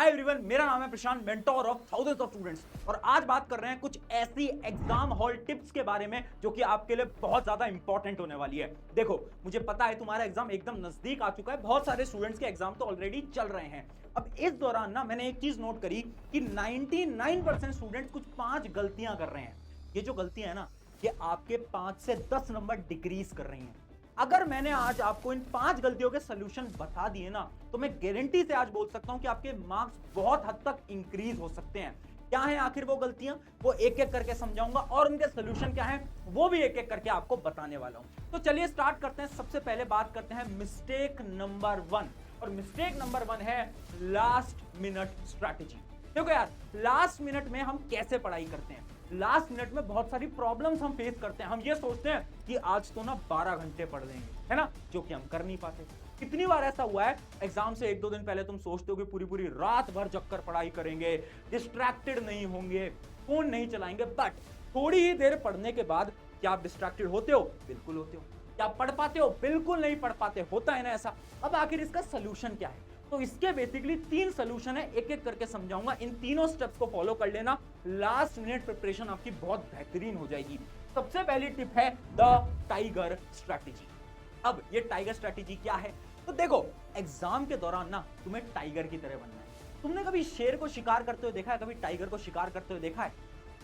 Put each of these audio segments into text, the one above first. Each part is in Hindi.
हाय एवरीवन, मेरा नाम है Prashant, mentor of thousands of students. और आज बात कर रहे हैं कुछ ऐसी एग्जाम हॉल टिप्स के बारे में जो कि आपके लिए बहुत ज्यादा इंपॉर्टेंट होने वाली है। देखो, मुझे पता है तुम्हारा एग्जाम एकदम नजदीक आ चुका है, बहुत सारे स्टूडेंट्स के एग्जाम तो ऑलरेडी चल रहे हैं। अब इस दौरान ना मैंने एक चीज नोट करी कि 99% स्टूडेंट्स कुछ 5 गलतियां कर रहे हैं। ये जो गलतियां है ना, ये आपके 5 से 10 नंबर डिक्रीज कर रही हैं। अगर मैंने आज आपको इन 5 गलतियों के सोल्यूशन बता दिए ना, तो मैं गारंटी से आज बोल सकता हूं कि आपके मार्क्स बहुत हद तक इंक्रीज हो सकते हैं। क्या है आखिर वो गलतियां, वो एक एक करके समझाऊंगा और उनके सोल्यूशन क्या है वो भी एक एक करके आपको बताने वाला हूं। तो चलिए स्टार्ट करते हैं। सबसे पहले बात करते हैं मिस्टेक नंबर 1। और मिस्टेक नंबर 1 है लास्ट मिनट स्ट्रैटेजी। देखो यार, लास्ट मिनट में हम कैसे पढ़ाई करते हैं। लास्ट मिनट में बहुत सारी प्रॉब्लम्स हम फेस करते हैं। हम ये सोचते हैं कि आज तो ना 12 घंटे पढ़ लेंगे, है ना, जो कि हम कर नहीं पाते। कितनी बार ऐसा हुआ है, एग्जाम से 1-2 दिन पहले तुम सोचते हो कि पूरी पूरी रात भर जगकर पढ़ाई करेंगे, डिस्ट्रैक्टेड नहीं होंगे, फोन नहीं चलाएंगे, बट थोड़ी ही देर पढ़ने के बाद क्या आप डिस्ट्रैक्टेड होते हो? बिल्कुल होते हो। क्या आप पढ़ पाते हो? बिल्कुल नहीं पढ़ पाते। होता है ना ऐसा। अब आखिर इसका सोल्यूशन क्या है? तो इसके बेसिकली 3 सोल्यूशन है, एक एक करके समझाऊंगा। इन तीनों स्टेप्स को फॉलो कर लेना, लास्ट मिनट प्रिपरेशन आपकी बहुत बेहतरीन हो जाएगी। सबसे पहली टिप है द टाइगर स्ट्रैटेजी। अब ये टाइगर स्ट्रैटेजी क्या है? तो देखो, एग्जाम के दौरान ना तुम्हें टाइगर की तरह बनना है। तुमने कभी शेर को शिकार करते हुए देखा है? कभी टाइगर को शिकार करते हुए देखा है?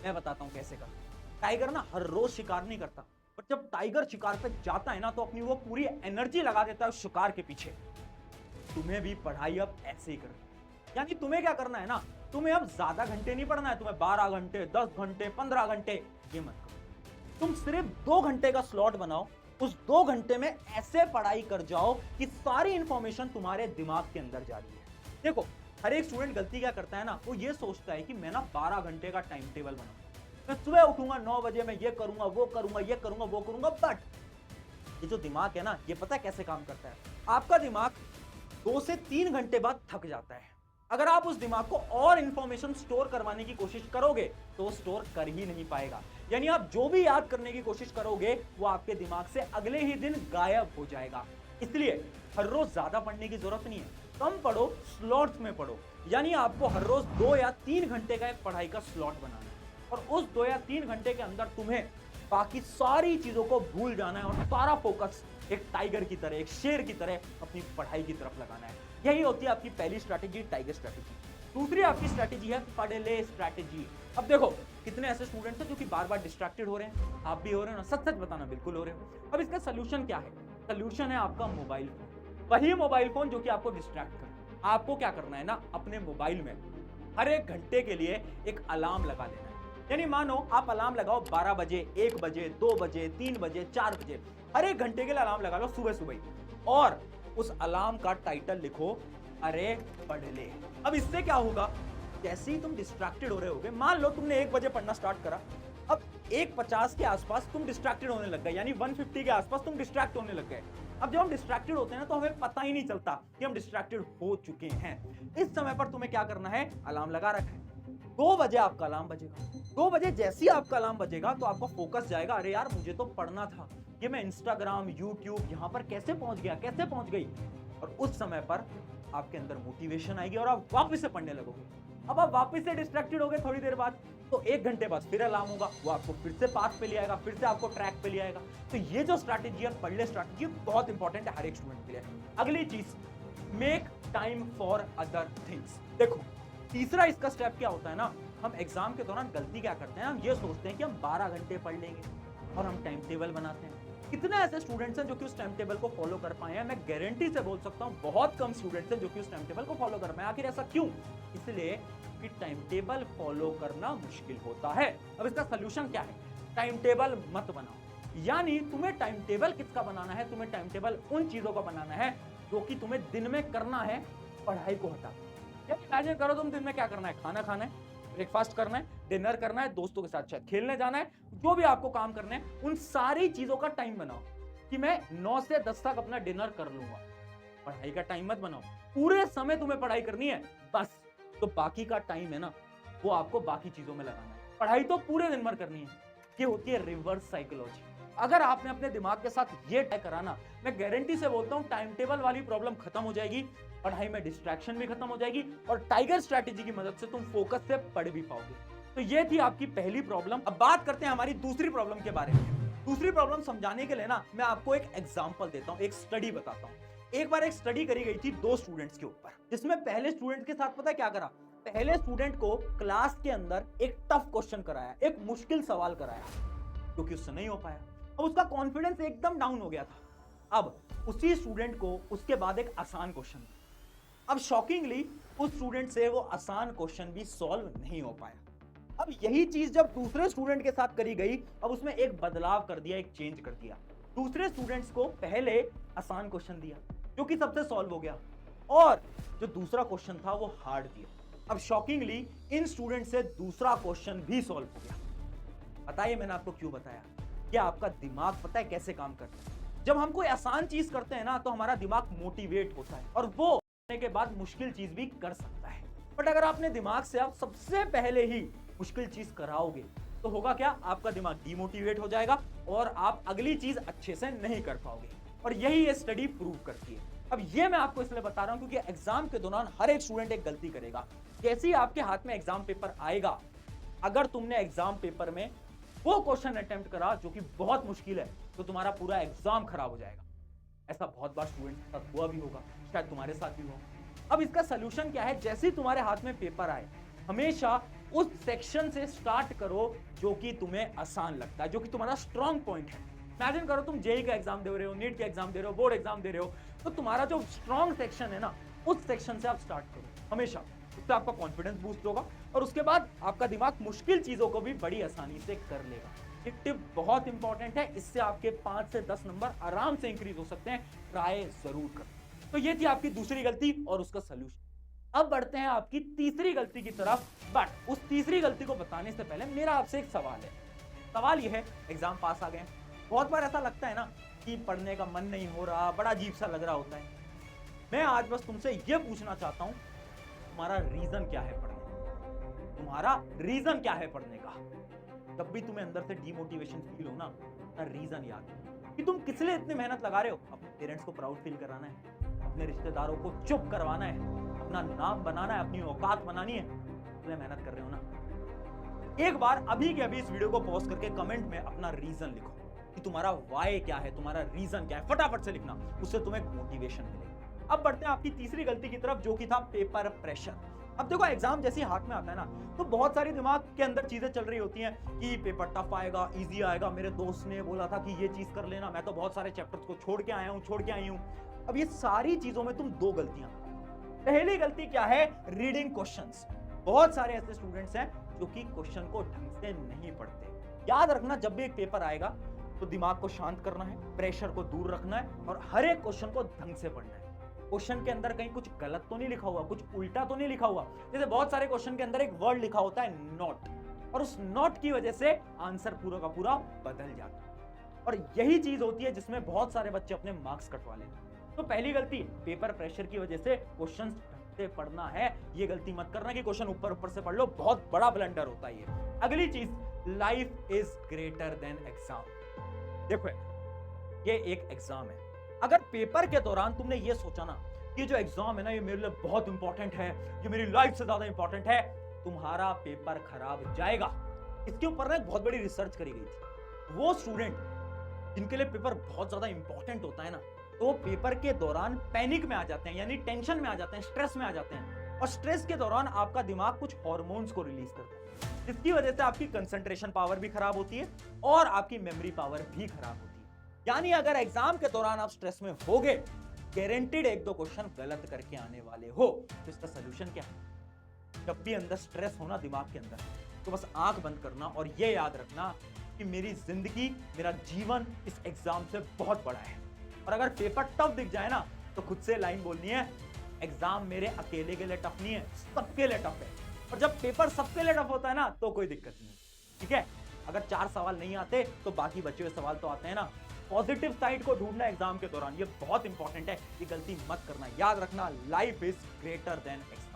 मैं बताता हूं कैसे करना। टाइगर ना हर रोज शिकार नहीं करता, पर जब टाइगर शिकार पे जाता है ना, तो अपनी वो पूरी एनर्जी लगा देता है उस शिकार के पीछे। तुम्हें भी पढ़ाई अब ऐसे ही करनी, यानी तुम्हें क्या करना है ना, तुम्हें अब ज्यादा घंटे नहीं पढ़ना है। तुम्हें 12 घंटे, 10 घंटे, 15 घंटे ये मत करो। तुम सिर्फ 2 घंटे का स्लॉट बनाओ। उस 2 घंटे में ऐसे पढ़ाई कर जाओ कि सारी इंफॉर्मेशन तुम्हारे दिमाग के अंदर जा रही है। देखो, हर एक स्टूडेंट गलती क्या करता है ना, वो ये सोचता है कि मैं ना 12 घंटे का टाइम टेबल बनाऊं, मैं सुबह उठूंगा 9 बजे, मैं ये करूंगा, वो करूंगा, ये करूंगा, वो करूंगा। बट ये जो दिमाग है ना, ये पता है कैसे काम करता है? आपका दिमाग 2 से 3 घंटे बाद थक जाता है। अगर आप उस दिमाग को और इंफॉर्मेशन स्टोर करवाने की कोशिश करोगे तो वो स्टोर कर ही नहीं पाएगा। यानी आप जो भी याद करने की कोशिश करोगे वो आपके दिमाग से अगले ही दिन गायब हो जाएगा। इसलिए हर रोज ज्यादा पढ़ने की जरूरत नहीं है, कम पढ़ो, स्लॉट्स में पढ़ो। यानी आपको हर रोज 2 या 3 घंटे का एक पढ़ाई का स्लॉट बनाना है और उस 2 या 3 घंटे के अंदर तुम्हें बाकी सारी चीजों को भूल जाना है और सारा फोकस एक टाइगर की तरह, एक शेर की तरह अपनी पढ़ाई की तरफ लगाना है। यही होती है आपकी पहली स्ट्रैटेजी, टाइगर स्ट्रैटेजी। दूसरी आपकी स्ट्रैटेजी है पढ़ ले स्ट्रैटेजी। अब देखो, कितने ऐसे स्टूडेंट्स हैं जो कि बार बार डिस्ट्रैक्टेड हो रहे हैं। आप भी हो रहे हो ना? सच सच बताना, बिल्कुल हो रहे हो। अब इसका सोल्यूशन क्या है? सोल्यूशन है आपका मोबाइल फोन। वही मोबाइल फोन जो कि आपको डिस्ट्रैक्ट करे। आपको क्या करना है ना, अपने मोबाइल में हर एक घंटे के लिए एक अलार्म लगा लेना है। यानी मानो आप अलार्म लगाओ 12 बजे, 1 बजे, 2 बजे, 3 बजे, 4 बजे, हर एक घंटे के लिए अलार्म लगा लो सुबह सुबह ही। और उस अलार्म का टाइटल लिखो, अरे पढ़ ले। अब इससे क्या होगा, जैसे ही तुम डिस्ट्रैक्टेड हो रहे होगे, मान लो तुमने 1 बजे पढ़ना स्टार्ट करा, अब 1:50 के आसपास तुम डिस्ट्रैक्टेड होने लग गए, यानी 1:50 के आसपास तुम डिस्ट्रैक्ट होने लग गए। अब जब हम डिस्ट्रैक्टेड होते हैं ना, तो हमें पता ही नहीं चलता कि हम डिस्ट्रैक्टेड हो चुके हैं। इस समय पर तुम्हें क्या करना है, अलार्म लगा रखा है, 2 बजे आपका अलार्म बजेगा। 2 बजे जैसे ही आपका अलार्म बजेगा तो आपका फोकस जाएगा, अरे यार मुझे तो पढ़ना था, ये मैं इंस्टाग्राम, यूट्यूब यहां पर कैसे पहुंच गया, कैसे पहुंच गई। और उस समय पर आपके अंदर मोटिवेशन आएगी और आप वापस से पढ़ने लगोगे। अब आप वापस से डिस्ट्रैक्टेड हो गए थोड़ी देर बाद, तो 1 घंटे बाद फिर अलार्म होगा, वो आपको फिर से पाथ पे ले आएगा, फिर से आपको ट्रैक पे ले आएगा। तो ये जो स्ट्रैटेजी है, पढ़ ले स्ट्रैटेजी, बहुत इंपॉर्टेंट है हर एक स्टूडेंट के लिए। अगली चीज, make time for other things. देखो, तीसरा इसका स्टेप क्या होता है ना, हम एग्जाम के दौरान गलती क्या करते हैं, हम ये सोचते हैं कि हम 12 घंटे पढ़ लेंगे और हम टाइम टेबल बनाते हैं। कितने ऐसे स्टूडेंट्स हैं जो कि उस टाइम टेबल को फॉलो कर पाए हैं? मैं गारंटी से बोल सकता हूं बहुत कम स्टूडेंट्स हैं जो कि उस टाइम टेबल को फॉलो कर पाए। आखिर ऐसा क्यों? इसलिए कि टाइम टेबल फॉलो करना मुश्किल होता है। अब इसका सोल्यूशन क्या है? टाइम टेबल मत बनाओ। यानी तुम्हें टाइम टेबल किसका बनाना है? तुम्हें टाइम टेबल उन चीजों का बनाना है जो कि तुम्हें दिन में करना है, पढ़ाई को हटा। इमेजिन करो, तुम दिन में क्या करना है, खाना खाना है, ब्रेकफास्ट करना है, डिनर करना है, दोस्तों के साथ शायद खेलने जाना है, जो भी आपको काम करने हैं, उन सारी चीजों का टाइम बनाओ कि मैं 9 से 10 तक अपना डिनर कर लूंगा। पढ़ाई का टाइम मत बनाओ, पूरे समय तुम्हें पढ़ाई करनी है बस। तो बाकी का टाइम है ना, वो आपको बाकी चीजों में लगाना है। पढ़ाई तो पूरे दिन भर करनी है। ये होती है रिवर्स साइकोलॉजी। अगर आपने अपने दिमाग के साथ ये तय करा ना, मैं गारंटी से बोलता हूं टाइम टेबल वाली प्रॉब्लम खत्म हो जाएगी, पढ़ाई में डिस्ट्रैक्शन भी खत्म हो जाएगी और टाइगर स्ट्रैटेजी की मदद से तुम फोकस से पढ़ भी पाओगे। तो ये थी आपकी पहली प्रॉब्लम। अब बात करते हैं हमारी दूसरी प्रॉब्लम के बारे में। दूसरी प्रॉब्लम समझाने के लिए ना मैं आपको एक एग्जांपल देता हूं, एक स्टडी बताता हूं। एक बार एक स्टडी करी गई थी दो स्टूडेंट्स के ऊपर, जिसमें पहले स्टूडेंट के साथ पता है क्या करा? पहले स्टूडेंट को क्लास के अंदर एक टफ क्वेश्चन कराया, एक मुश्किल सवाल कराया, क्योंकि उससे नहीं हो पाया। अब उसका कॉन्फिडेंस एकदम डाउन हो गया था। अब उसी स्टूडेंट को उसके बाद एक आसान क्वेश्चन, अब शॉकिंगली उस स्टूडेंट से वो आसान क्वेश्चन भी सॉल्व नहीं हो पाया। अब यही चीज जब दूसरे स्टूडेंट के साथ करी गई, अब उसमें एक बदलाव कर दिया, एक चेंज कर दिया। दूसरे स्टूडेंट्स को पहले आसान क्वेश्चन दिया जो कि सबसे सॉल्व हो गया, और जो दूसरा क्वेश्चन था वो हार्ड दिया। अब शॉकिंगली इन स्टूडेंट से दूसरा क्वेश्चन भी सॉल्व हो गया। बताइए मैंने आपको क्यों बताया? क्या आपका दिमाग पता है कैसे काम करता है? जब हम कोई आसान चीज करते हैं ना तो हमारा दिमाग मोटिवेट होता है और वो करने के बाद मुश्किल चीज भी कर सकता है। बट अगर आपने दिमाग से आप सबसे पहले ही मुश्किल चीज कराओगे तो होगा क्या? आपका दिमाग डीमोटिवेट हो जाएगा और आप अगली चीज अच्छे से नहीं कर पाओगे। और यही ये स्टडी प्रूव करती है। अब ये मैं आपको इसलिए बता रहा हूं क्योंकि एग्जाम के दौरान हर एक स्टूडेंट एक गलती करेगा। जैसे ही आपके हाथ में एग्जाम पेपर आएगा, अगर तुमने एग्जाम पेपर में वो क्वेश्चन अटेम्प्ट करा जो कि बहुत मुश्किल है, तो तुम्हारा पूरा एग्जाम खराब हो जाएगा। ऐसा बहुत बार स्टूडेंट के साथ हुआ भी होगा, शायद तुम्हारे साथ भी हो। अब इसका सोल्यूशन क्या है? जैसे ही तुम्हारे हाथ में पेपर आए, हमेशा उस सेक्शन से स्टार्ट करो जो कि तुम्हें आसान लगता है, जो कि तुम्हारा स्ट्रॉन्ग पॉइंट है। इमेजिन करो तुम जेई का एग्जाम दे रहे हो, नीट का एग्जाम दे रहे हो, बोर्ड एग्जाम दे रहे हो, तो तुम्हारा जो स्ट्रॉन्ग सेक्शन है ना, उस सेक्शन से आप स्टार्ट करो हमेशा। उससे आपका कॉन्फिडेंस बूस्ट होगा और उसके बाद आपका दिमाग मुश्किल चीजों को भी बड़ी आसानी से कर लेगा। ये टिप बहुत इंपॉर्टेंट है, इससे आपके 5 से 10 नंबर आराम से इंक्रीज हो सकते हैं। ट्राई जरूर करें। तो ये थी आपकी दूसरी गलती और उसका सोल्यूशन। अब बढ़ते हैं आपकी तीसरी गलती की तरफ। बट उस तीसरी गलती को बताने से पहले मेरा आपसे एक सवाल है। सवाल यह है, एग्जाम पास आ गए, बहुत बार ऐसा लगता है ना कि पढ़ने का मन नहीं हो रहा, बड़ा अजीब सा लग रहा होता है। मैं आज बस तुमसे यह पूछना चाहता हूं, तुम्हारा रीजन क्या है पढ़ने का? तुम्हारा रीजन क्या है पढ़ने का? जब भी तुम्हें अंदर से डीमोटिवेशन फील हो ना, अपना रीजन याद है कि तुम किस लिए इतनी मेहनत लगा रहे हो। अपने पेरेंट्स को प्राउड फील कराना है, अपने रिश्तेदारों को चुप करवाना है, अपना नाम बनाना है, अपनी औकात बनानी है, इसलिए मेहनत कर रहे हो ना। एक बार अभी के अभी इस वीडियो को पॉज करके कमेंट में अपना रीजन लिखो कि तुम्हारा वाई क्या है, तुम्हारा रीजन क्या है। फटाफट से लिखना, उससे तुम्हें मोटिवेशन मिलेगा। अब बढ़ते हैं आपकी तीसरी गलती की तरफ, जो कि था पेपर प्रेशर। अब देखो, एग्जाम जैसे हाथ में आता है ना, तो बहुत सारी दिमाग के अंदर चीजें चल रही होती हैं कि पेपर टफ आएगा, इजी आएगा, मेरे दोस्त ने बोला था कि ये चीज कर लेना, मैं तो बहुत सारे चैप्टर्स को छोड़ के आया हूं, छोड़ के आई हूं। अब ये सारी चीजों में तुम दो गलतियां। पहली गलती क्या है? Reading questions. बहुत सारे ऐसे स्टूडेंट्स हैं जो कि क्वेश्चन को ढंग से नहीं पढ़ते। याद रखना, जब भी एक पेपर आएगा तो दिमाग को शांत करना है, प्रेशर को दूर रखना है और हर एक क्वेश्चन को ढंग से पढ़ना है। क्वेश्चन के अंदर कहीं कुछ गलत तो नहीं लिखा हुआ, कुछ उल्टा तो नहीं लिखा हुआ। जैसे बहुत सारे क्वेश्चन के अंदर एक वर्ड लिखा होता है नॉट, और उस नॉट की वजह से आंसर पूरा का पूरा बदल जाता है। और यही चीज होती है जिसमें बहुत सारे बच्चे अपने मार्क्स कटवा लेते हैं। तो पहली गलती, पेपर प्रेशर की वजह से क्वेश्चन से पढ़ना है, ये गलती मत करना कि क्वेश्चन ऊपर ऊपर से पढ़ लो, बहुत बड़ा ब्लंडर होता है ये। अगली चीज, life is greater than exam. देखो, ये एक एग्जाम है। अगर पेपर के दौरान तुमने ये सोचा ना कि जो एग्जाम है ना, ये मेरे लिए बहुत इंपॉर्टेंट है, ये मेरी लाइफ से ज्यादा इंपॉर्टेंट है, तुम्हारा पेपर खराब जाएगा। इसके ऊपर ना एक बहुत बड़ी रिसर्च करी गई थी। वो स्टूडेंट जिनके लिए पेपर बहुत ज्यादा इंपॉर्टेंट होता है ना, तो वो पेपर के दौरान पैनिक में आ जाते हैं, यानी टेंशन में आ जाते हैं, स्ट्रेस में आ जाते हैं। और स्ट्रेस के दौरान आपका दिमाग कुछ हार्मोन्स को रिलीज करता है, जिसकी वजह से आपकी कंसंट्रेशन पावर भी खराब होती है और आपकी मेमोरी पावर भी खराब होती है। यानी अगर एग्जाम के दौरान आप स्ट्रेस में होगे, गारंटीड एक दो क्वेश्चन गलत करके आने वाले हो। तो इसका सोल्यूशन क्या है? जब भी अंदर स्ट्रेस होना दिमाग के अंदर, तो बस आंख बंद करना और ये याद रखना कि मेरी जिंदगी, मेरा जीवन इस एग्जाम से बहुत बड़ा है। और अगर पेपर टफ दिख जाए ना, तो खुद से लाइन बोलनी है, एग्जाम मेरे अकेले के लिए टफ नहीं है, सबके लिए टफ है। और जब पेपर सबके लिए टफ होता है ना, तो कोई दिक्कत नहीं। ठीक है, अगर 4 सवाल नहीं आते तो बाकी बचे हुए सवाल तो आते हैं ना। पॉजिटिव साइड को ढूंढना एग्जाम के दौरान, ये बहुत इंपॉर्टेंट है, ये गलती मत करना। याद रखना, life is greater than exam.